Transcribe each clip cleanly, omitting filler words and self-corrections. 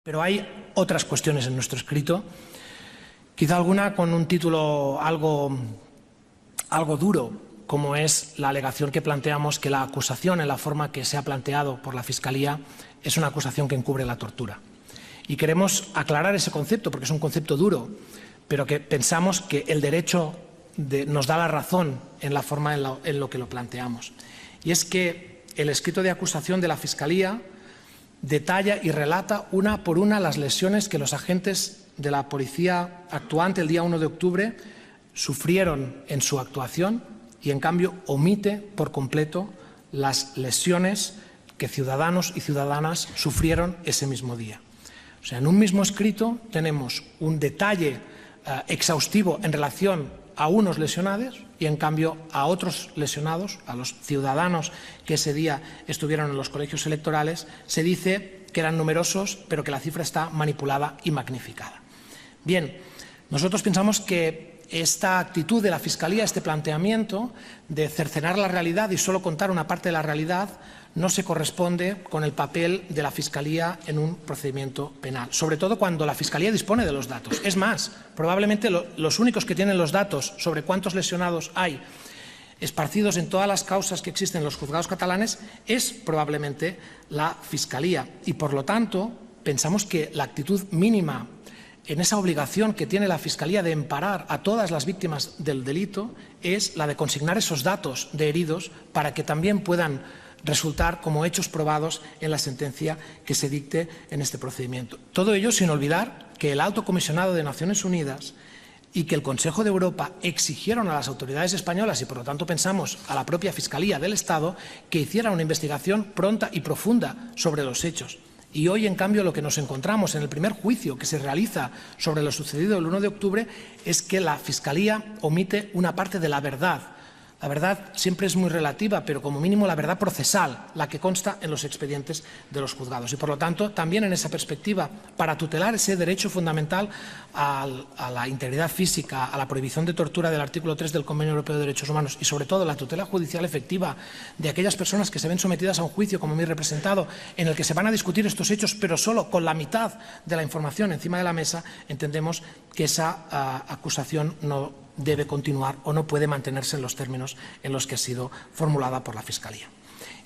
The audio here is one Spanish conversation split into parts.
Pero hay otras cuestiones en nuestro escrito, quizá alguna con un título algo duro, como es la alegación que planteamos que la acusación, en la forma que se ha planteado por la Fiscalía, es una acusación que encubre la tortura. Y queremos aclarar ese concepto, porque es un concepto duro, pero que pensamos que el derecho nos da la razón en la forma en lo que lo planteamos. Y es que el escrito de acusación de la Fiscalía detalla y relata una por una las lesiones que los agentes de la policía actuante el día 1 de octubre sufrieron en su actuación y, en cambio, omite por completo las lesiones que ciudadanos y ciudadanas sufrieron ese mismo día. O sea, en un mismo escrito tenemos un detalle exhaustivo en relación a unos lesionados y, en cambio, a otros lesionados, a los ciudadanos que ese día estuvieron en los colegios electorales, se dice que eran numerosos, pero que la cifra está manipulada y magnificada. Bien, nosotros pensamos que esta actitud de la Fiscalía, este planteamiento de cercenar la realidad y solo contar una parte de la realidad, no se corresponde con el papel de la Fiscalía en un procedimiento penal, sobre todo cuando la Fiscalía dispone de los datos. Es más, probablemente los únicos que tienen los datos sobre cuántos lesionados hay esparcidos en todas las causas que existen en los juzgados catalanes es probablemente la Fiscalía. Y, por lo tanto, pensamos que la actitud mínima en esa obligación que tiene la Fiscalía de emparar a todas las víctimas del delito es la de consignar esos datos de heridos para que también puedan resultar como hechos probados en la sentencia que se dicte en este procedimiento. Todo ello sin olvidar que el Alto Comisionado de Naciones Unidas y que el Consejo de Europa exigieron a las autoridades españolas, y por lo tanto pensamos a la propia Fiscalía del Estado, que hiciera una investigación pronta y profunda sobre los hechos. Y hoy, en cambio, lo que nos encontramos en el primer juicio que se realiza sobre lo sucedido el 1 de octubre es que la Fiscalía omite una parte de la verdad. La verdad siempre es muy relativa, pero como mínimo la verdad procesal, la que consta en los expedientes de los juzgados. Y, por lo tanto, también en esa perspectiva, para tutelar ese derecho fundamental a la integridad física, a la prohibición de tortura del artículo 3 del Convenio Europeo de Derechos Humanos y, sobre todo, la tutela judicial efectiva de aquellas personas que se ven sometidas a un juicio, como mi representado, en el que se van a discutir estos hechos, pero solo con la mitad de la información encima de la mesa, entendemos que esa acusación no debe continuar o no puede mantenerse en los términos en los que ha sido formulada por la Fiscalía.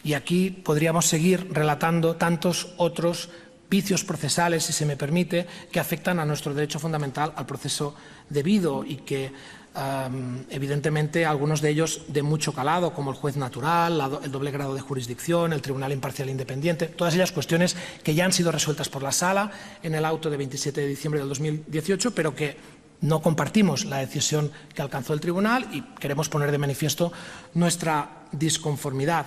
Y aquí podríamos seguir relatando tantos otros vicios procesales, si se me permite, que afectan a nuestro derecho fundamental al proceso debido y que, evidentemente, algunos de ellos de mucho calado, como el juez natural, el doble grado de jurisdicción, el Tribunal Imparcial e Independiente, todas ellas cuestiones que ya han sido resueltas por la Sala en el auto de 27 de diciembre del 2018, pero que no compartimos la decisión que alcanzó el Tribunal y queremos poner de manifiesto nuestra disconformidad.